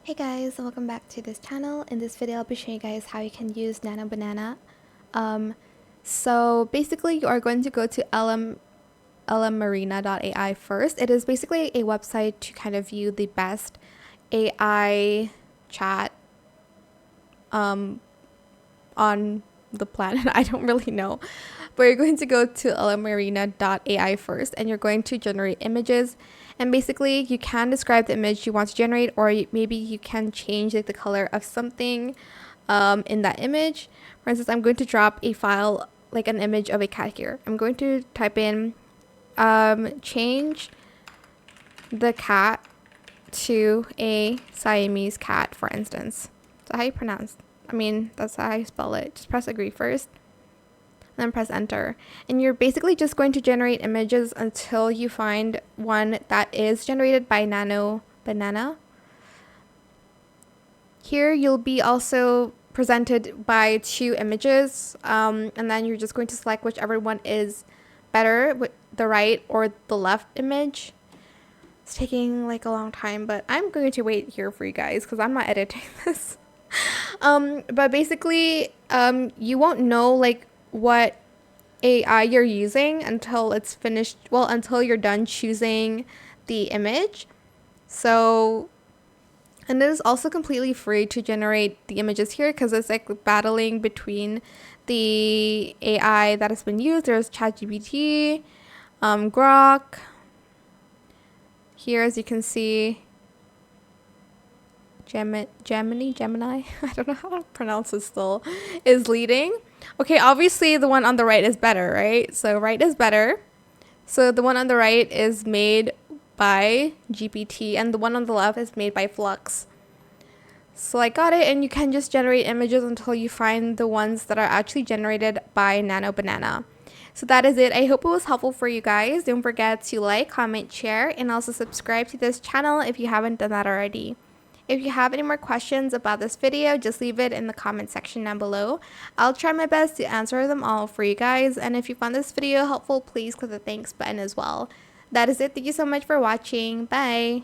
Hey guys, welcome back to this channel. In this video, I'll be showing you guys how you can use Nano Banana. So basically, you are going to go to lmmarina.ai first. It is basically a website to kind of view the best AI chat on the planet. I don't really know, but you're going to go to lmmarina.ai first, and you're going to generate images. And basically, you can describe the image you want to generate, or maybe you can change like the color of something in that image. For instance, I'm going to drop a file, like an image of a cat here. I'm going to type in change the cat to a Siamese cat, for instance. So how you pronounce? That's how you spell it. Just press agree first, then press enter. And you're basically just going to generate images until you find one that is generated by Nano Banana. Here you'll be also presented by two images, and then you're just going to select whichever one is better, with the right or the left image. It's taking like a long time, but I'm going to wait here for you guys because I'm not editing this. But basically, you won't know like what AI you're using until it's finished. Well, until you're done choosing the image. So, and it is also completely free to generate the images here because it's like battling between the AI that has been used. There's ChatGPT, Grok. Here, as you can see, Gemini, I don't know how to pronounce it still, is leading. Okay, obviously the one on the right is better, right? So right is better. So the one on the right is made by GPT and the one on the left is made by Flux. So I got it, and you can just generate images until you find the ones that are actually generated by Nano Banana. So that is it. I hope it was helpful for you guys. Don't forget to like, comment, share, and also subscribe to this channel if you haven't done that already. If you have any more questions about this video, just leave it in the comment section down below. I'll try my best to answer them all for you guys. And if you found this video helpful, please click the thanks button as well. That is it. Thank you so much for watching. Bye.